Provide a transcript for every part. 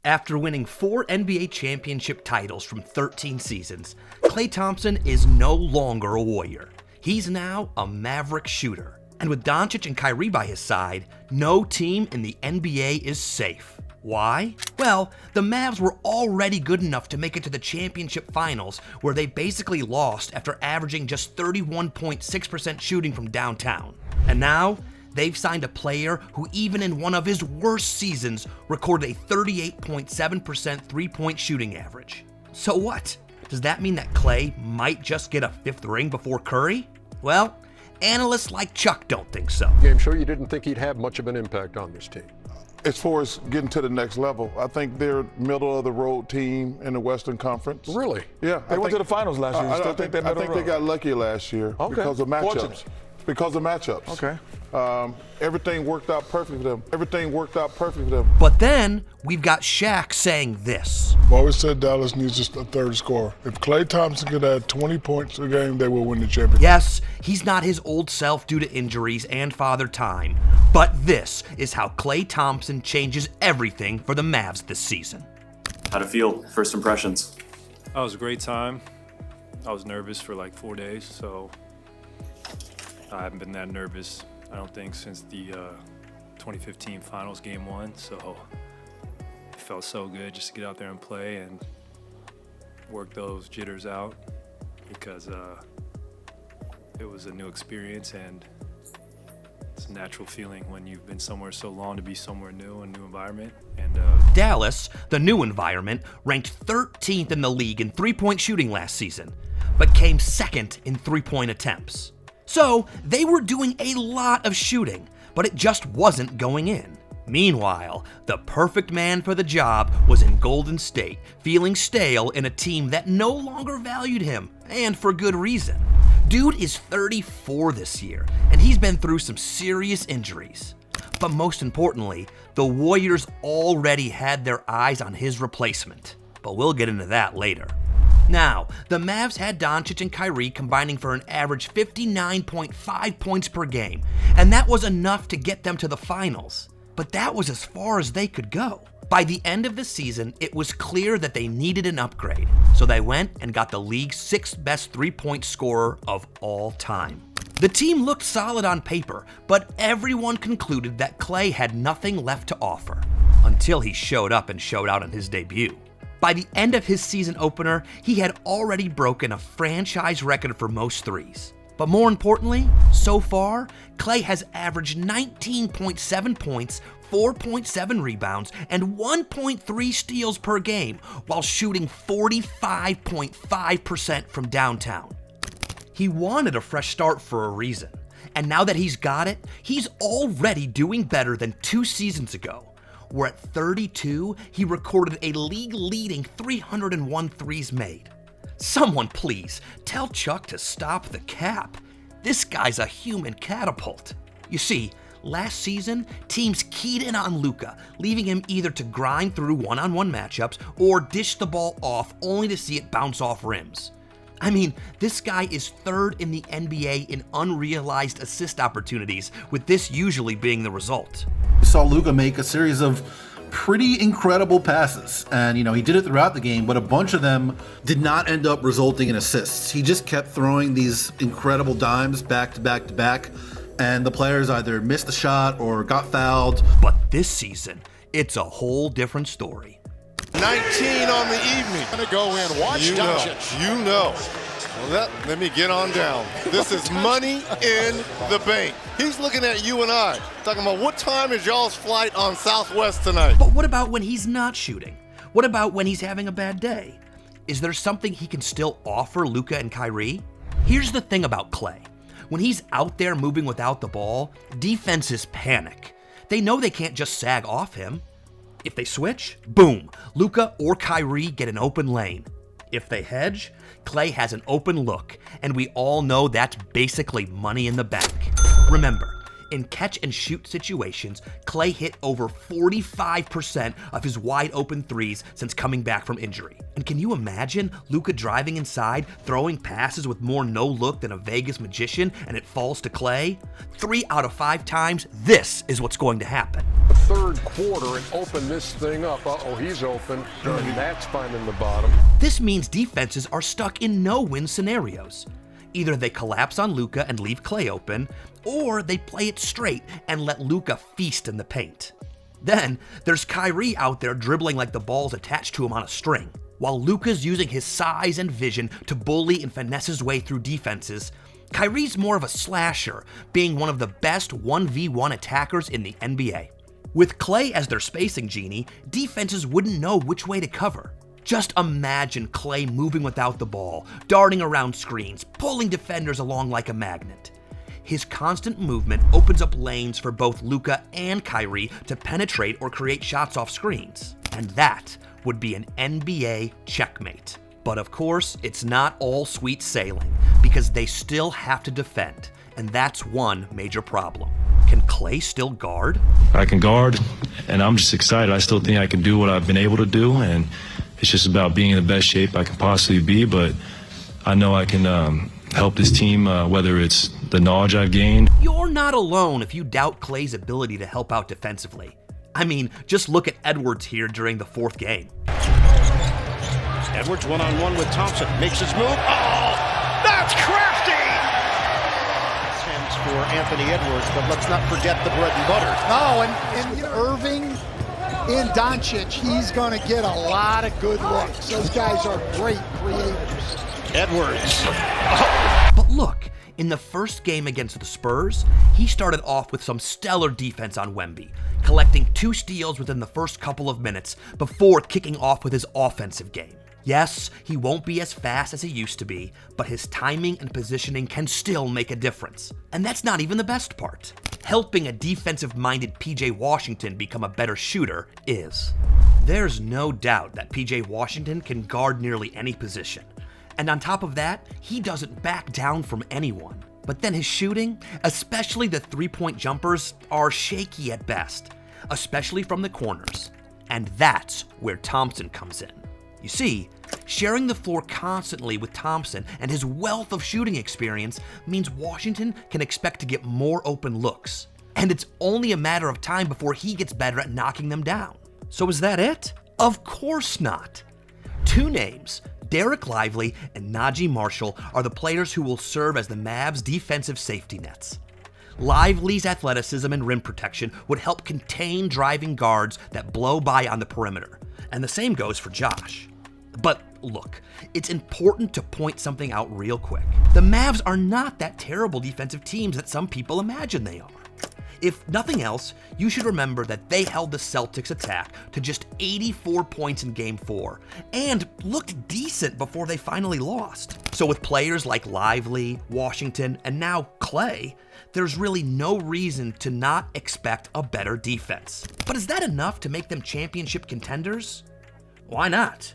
After winning 4 NBA championship titles from 13 seasons, Klay Thompson is no longer a Warrior. He's now a Maverick shooter. And with Doncic and Kyrie by his side, no team in the NBA is safe. Why? Well, the Mavs were already good enough to make it to the championship finals, where they basically lost after averaging just 31.6% shooting from downtown. And now, they've signed a player who even in one of his worst seasons recorded a 38.7% three-point shooting average. So what? Does that mean that Klay might just get a 5th ring before Curry? Well, analysts like Chuck don't think so. I'm sure you didn't think he'd have much of an impact on this team. As far as getting to the next level, I think they're middle of the road team in the Western Conference. Really? Yeah. They went to the finals last year. I think they got lucky last year because of matchups. Okay. Everything worked out perfect for them. But then, we've got Shaq saying this. I've always said Dallas needs just a third scorer. If Klay Thompson could add 20 points a game, they will win the championship. Yes, he's not his old self due to injuries and father time. But this is how Klay Thompson changes everything for the Mavs this season. How'd it feel? First impressions? That was a great time. I was nervous for like 4 days, so I haven't been that nervous, I don't think, since the 2015 Finals Game 1. So it felt so good just to get out there and play and work those jitters out, because it was a new experience, and it's a natural feeling when you've been somewhere so long to be somewhere new, a new environment. And Dallas, the new environment, ranked 13th in the league in three-point shooting last season, but came 2nd in three-point attempts. So they were doing a lot of shooting, but it just wasn't going in. Meanwhile, the perfect man for the job was in Golden State, feeling stale in a team that no longer valued him, and for good reason. Dude is 34 this year, and he's been through some serious injuries. But most importantly, the Warriors already had their eyes on his replacement. But we'll get into that later. Now, the Mavs had Doncic and Kyrie combining for an average 59.5 points per game, and that was enough to get them to the finals. But that was as far as they could go. By the end of the season, it was clear that they needed an upgrade, so they went and got the league's 6th best three-point scorer of all time. The team looked solid on paper, but everyone concluded that Klay had nothing left to offer, until he showed up and showed out on his debut. By the end of his season opener, he had already broken a franchise record for most threes. But more importantly, so far, Klay has averaged 19.7 points, 4.7 rebounds, and 1.3 steals per game, while shooting 45.5% from downtown. He wanted a fresh start for a reason, and now that he's got it, he's already doing better than 2 seasons ago, where at 32, he recorded a league-leading 301 threes made. Someone please tell Chuck to stop the cap. This guy's a human catapult. You see, last season, teams keyed in on Luka, leaving him either to grind through one-on-one matchups or dish the ball off only to see it bounce off rims. I mean, this guy is 3rd in the NBA in unrealized assist opportunities, with this usually being the result. We saw Luka make a series of pretty incredible passes, and he did it throughout the game, but a bunch of them did not end up resulting in assists. He just kept throwing these incredible dimes back to back to back, and the players either missed the shot or got fouled. But this season, it's a whole different story. 19 on the evening. Gonna go in. Watch Doncic. You know. Well, let me get on down. This is money in the bank. He's looking at you and I, talking about what time is y'all's flight on Southwest tonight. But what about when he's not shooting? What about when he's having a bad day? Is there something he can still offer Luka and Kyrie? Here's the thing about Klay. When he's out there moving without the ball, defenses panic. They know they can't just sag off him. If they switch, boom, Luka or Kyrie get an open lane. If they hedge, Klay has an open look, and we all know that's basically money in the bank. Remember, In catch-and-shoot situations, Klay hit over 45% of his wide-open threes since coming back from injury. And can you imagine Luka driving inside, throwing passes with more no-look than a Vegas magician, and it falls to Klay? 3 out of 5 times, this is what's going to happen. The third quarter and open this thing up. Uh-oh, he's open. That's finding the bottom. This means defenses are stuck in no-win scenarios. Either they collapse on Luka and leave Klay open, or they play it straight and let Luka feast in the paint. Then, there's Kyrie out there dribbling like the ball's attached to him on a string. While Luka's using his size and vision to bully and finesse his way through defenses, Kyrie's more of a slasher, being one of the best 1v1 attackers in the NBA. With Klay as their spacing genie, defenses wouldn't know which way to cover. Just imagine Klay moving without the ball, darting around screens, pulling defenders along like a magnet. His constant movement opens up lanes for both Luka and Kyrie to penetrate or create shots off screens. And that would be an NBA checkmate. But of course, it's not all sweet sailing, because they still have to defend, and that's one major problem. Can Klay still guard? I can guard, and I'm just excited. I still think I can do what I've been able to do, and it's just about being in the best shape I can possibly be, but I know I can help this team, whether it's the knowledge I've gained. You're not alone if you doubt Klay's ability to help out defensively. I mean, just look at Edwards here during the 4th game. Edwards one-on-one with Thompson, makes his move. Oh, that's crafty! Sends for Anthony Edwards, but let's not forget the bread and butter. No, and Irving and Doncic, he's going to get a lot of good looks. Those guys are great creators. Edwards. Oh. But look, in the first game against the Spurs, he started off with some stellar defense on Wemby, collecting 2 steals within the first couple of minutes before kicking off with his offensive game. Yes, he won't be as fast as he used to be, but his timing and positioning can still make a difference. And that's not even the best part. Helping a defensive-minded PJ Washington become a better shooter is. There's no doubt that PJ Washington can guard nearly any position. And on top of that, he doesn't back down from anyone. But then his shooting, especially the 3-point jumpers, are shaky at best, especially from the corners. And that's where Thompson comes in. You see, sharing the floor constantly with Thompson and his wealth of shooting experience means Washington can expect to get more open looks. And it's only a matter of time before he gets better at knocking them down. So is that it? Of course not. 2 names, Derek Lively and Najee Marshall, are the players who will serve as the Mavs' defensive safety nets. Lively's athleticism and rim protection would help contain driving guards that blow by on the perimeter, and the same goes for Josh. But look, it's important to point something out real quick. The Mavs are not that terrible defensive teams that some people imagine they are. If nothing else, you should remember that they held the Celtics' attack to just 84 points in Game 4 and looked decent before they finally lost. So with players like Lively, Washington, and now Klay, there's really no reason to not expect a better defense. But is that enough to make them championship contenders? Why not?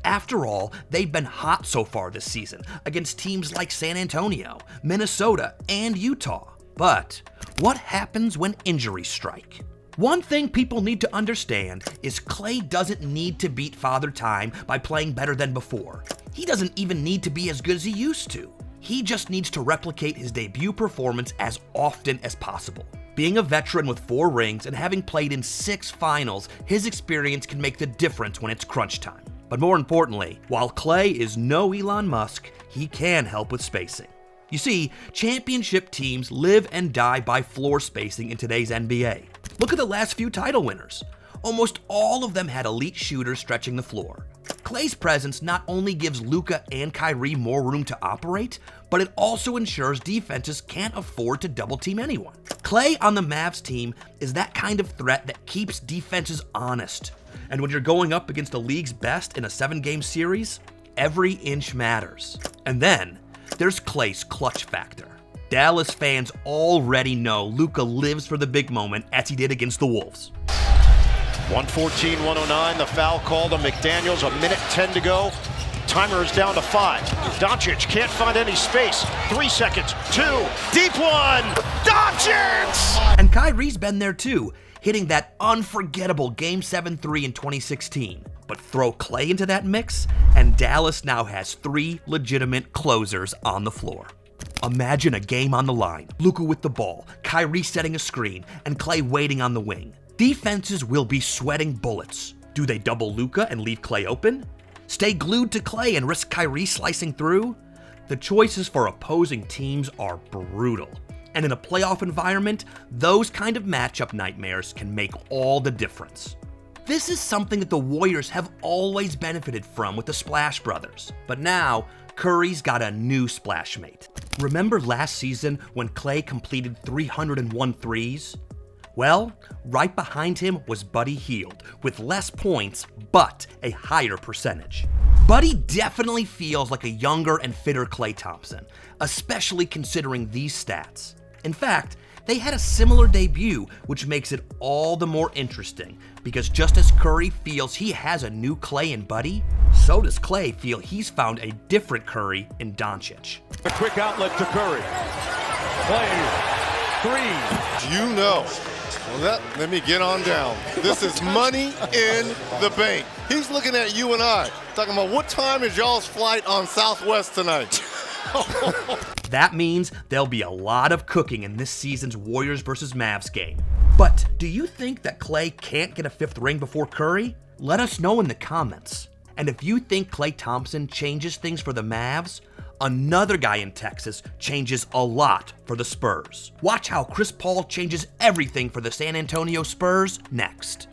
After all, they've been hot so far this season against teams like San Antonio, Minnesota, and Utah. But what happens when injuries strike? One thing people need to understand is Klay doesn't need to beat Father Time by playing better than before. He doesn't even need to be as good as he used to. He just needs to replicate his debut performance as often as possible. Being a veteran with 4 rings and having played in 6 finals, his experience can make the difference when it's crunch time. But more importantly, while Klay is no Elon Musk, he can help with spacing. You see, championship teams live and die by floor spacing in today's NBA. Look at the last few title winners. Almost all of them had elite shooters stretching the floor. Klay's presence not only gives Luka and Kyrie more room to operate, but it also ensures defenses can't afford to double team anyone. Klay on the Mavs team is that kind of threat that keeps defenses honest. And when you're going up against the league's best in a 7-game series, every inch matters. And then there's Klay's clutch factor. Dallas fans already know Luka lives for the big moment, as he did against the Wolves. 114-109, the foul called on McDaniels, 1:10 to go. Timer is down to 5. Doncic can't find any space. 3 seconds. 2. Deep one. Doncic! And Kyrie's been there too, hitting that unforgettable Game 7 3 in 2016. But throw Klay into that mix, and Dallas now has 3 legitimate closers on the floor. Imagine a game on the line, Luka with the ball, Kyrie setting a screen, and Klay waiting on the wing. Defenses will be sweating bullets. Do they double Luka and leave Klay open? Stay glued to Klay and risk Kyrie slicing through? The choices for opposing teams are brutal. And in a playoff environment, those kind of matchup nightmares can make all the difference. This is something that the Warriors have always benefited from with the Splash Brothers. But now, Curry's got a new splash mate. Remember last season when Klay completed 301 threes? Well, right behind him was Buddy Hield, with less points, but a higher percentage. Buddy definitely feels like a younger and fitter Klay Thompson, especially considering these stats. In fact, they had a similar debut, which makes it all the more interesting, because just as Curry feels he has a new Klay in Buddy, so does Klay feel he's found a different Curry in Doncic. A quick outlet to Curry. Klay, 3. You know. Well, let me get on down. This is money in the bank. He's looking at you and I, talking about what time is y'all's flight on Southwest tonight? That means there'll be a lot of cooking in this season's Warriors vs. Mavs game. But do you think that Klay can't get a 5th ring before Curry? Let us know in the comments. And if you think Klay Thompson changes things for the Mavs, another guy in Texas changes a lot for the Spurs. Watch how Chris Paul changes everything for the San Antonio Spurs next.